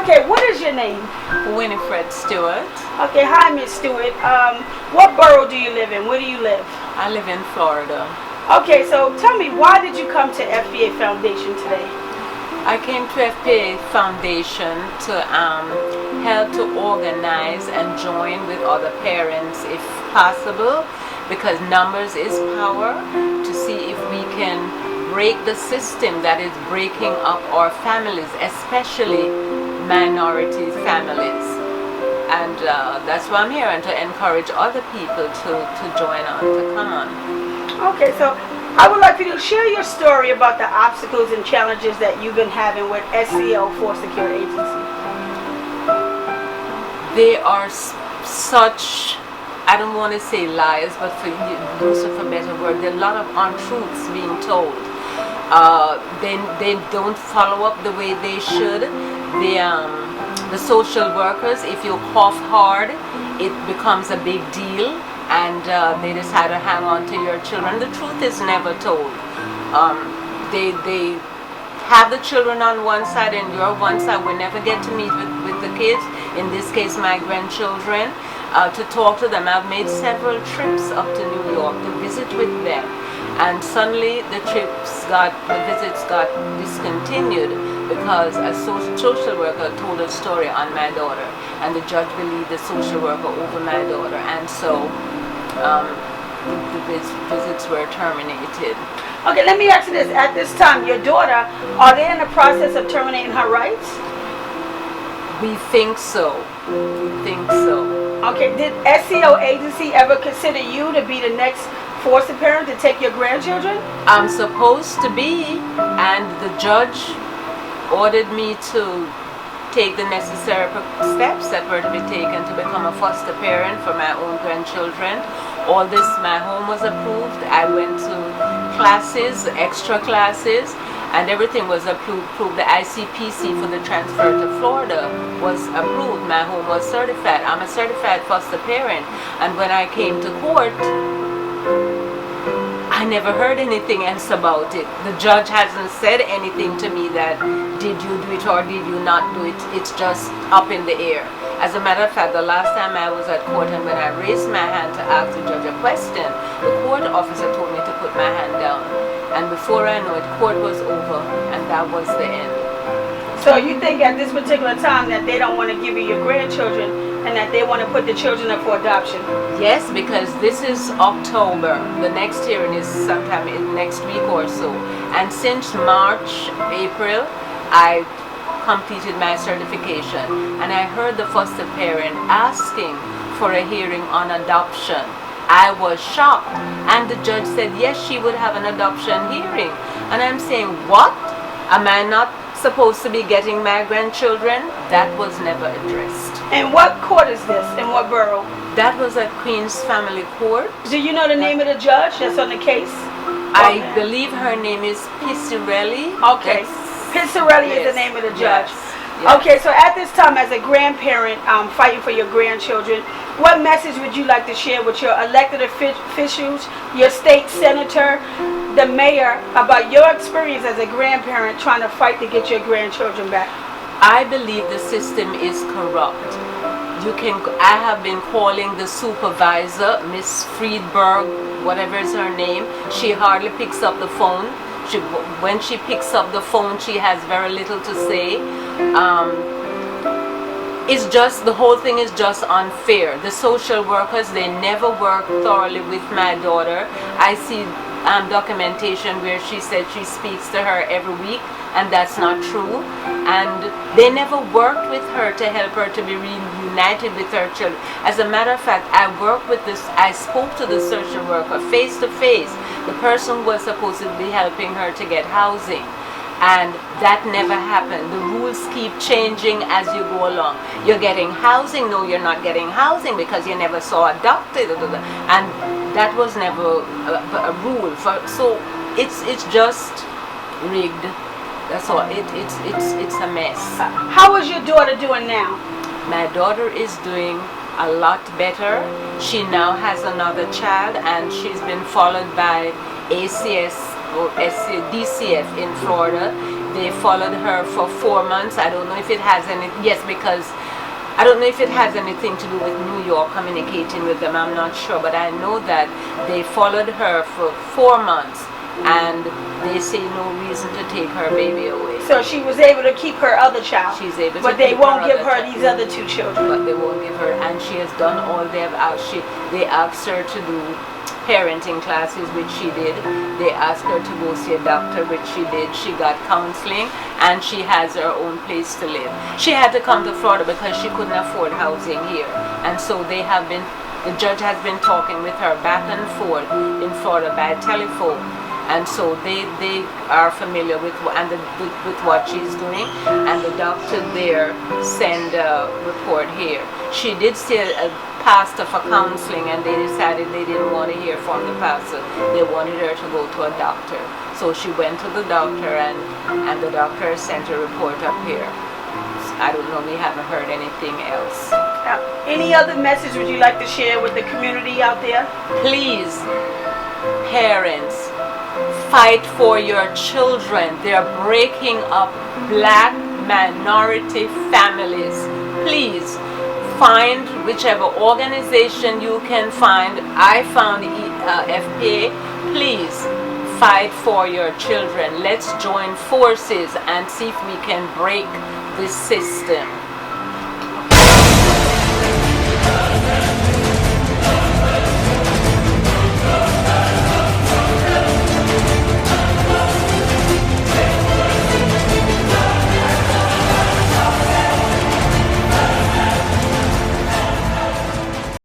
Okay, what is your name? Winifred Stewart. Okay, hi, Miss Stewart. What borough do you live in? Where do you live? I live in Florida. Okay, so tell me, why did you come to FPA Foundation today? I came to FPA Foundation to help to organize and join with other parents if possible, because numbers is power, to see if we can break the system that is breaking up our families, especially minority families. And that's why I'm here, and to encourage other people to join on, to come on. Okay, so I would like for you to share your story about the obstacles and challenges that you've been having with SCO, Foster Care Agency. They are such, I don't want to say lies, but for use of a better word, there are a lot of untruths being told. They don't follow up the way they should. The social workers, if you cough hard, it becomes a big deal, and they decide to hang on to your children. The truth is never told. They have the children on one side and you're one side. We never get to meet with the kids, in this case my grandchildren, to talk to them. I've made several trips up to New York to visit with them, and suddenly the visits got discontinued because a social worker told a story on my daughter, and the judge believed the social worker over my daughter, and so the visits were terminated. Okay, let me ask you this. At this time, your daughter, are they in the process of terminating her rights? We think so. We think so. Okay, did SCO agency ever consider you to be the next foster parent to take your grandchildren? I'm supposed to be, and the judge ordered me to take the necessary steps that were to be taken to become a foster parent for my own grandchildren. All this, my home was approved. I went to classes, extra classes, and everything was approved. The ICPC for the transfer to Florida was approved. My home was certified. I'm a certified foster parent. And when I came to court, I never heard anything else about it. The judge hasn't said anything to me that did you do it or did you not do it. It's just up in the air. As a matter of fact, the last time I was at court, and when I raised my hand to ask the judge a question, the court officer told me to put my hand down. And before I know it, court was over, and that was the end. So you think at this particular time that they don't want to give you your grandchildren, and that they want to put the children up for adoption? Yes, because this is October. The next hearing is sometime in next week or so. And since March, April, I completed my certification. And I heard the foster parent asking for a hearing on adoption. I was shocked. And the judge said, yes, she would have an adoption hearing. And I'm saying, what? Am I not supposed to be getting my grandchildren? That was never addressed. And what court is this? In what borough? That was at Queens Family Court. Do you know the name of the judge that's on the case? I believe her name is Pisarelli. Okay. Pisarelli is the name of the judge. Yes. Okay, so at this time, as a grandparent fighting for your grandchildren, what message would you like to share with your elected officials, your state senator, the mayor, about your experience as a grandparent trying to fight to get your grandchildren back? I believe the system is corrupt. I have been calling the supervisor, Miss Friedberg, whatever is her name. She hardly picks up the phone. When she picks up the phone, she has very little to say. The whole thing is just unfair. The social workers, they never work thoroughly with my daughter. I see documentation where she said she speaks to her every week, and that's not true. And they never worked with her to help her to be reunited with her children. As a matter of fact, I spoke to the social worker face to face, the person who was supposed to be helping her to get housing. And that never happened. The rules keep changing as you go along. You're getting housing. No, you're not getting housing because you never saw adopted. And that was never a rule. So it's just rigged. That's all. It's a mess. How is your daughter doing now? My daughter is doing a lot better. She now has another child, and she's been followed by ACS or DCF in Florida. They followed her for 4 months. I don't know if it has any, yes, because I don't know if it has anything to do with New York communicating with them. I'm not sure, but I know that they followed her for 4 months, and they say no reason to take her baby away. So she was able to keep her other child. She's able to but they keep won't her give other her child. these other 2 children. But they won't give her, and she has done all they have asked. They asked her to do parenting classes, which she did. They asked her to go see a doctor, which she did. She got counseling, and she has her own place to live. She had to come to Florida because she couldn't afford housing here, and so the judge has been talking with her back and forth in Florida by telephone. And so they are familiar with what she's doing, and the doctor there sent a report here. She did see a pastor for counseling, and they decided they didn't want to hear from the pastor. They wanted her to go to a doctor. So she went to the doctor, and the doctor sent a report up here. I don't know, we haven't heard anything else. Any other message would you like to share with the community out there? Please, parents, fight for your children. They're breaking up black minority families. Please find whichever organization you can find. I found FPA. Please fight for your children. Let's join forces and see if we can break this system.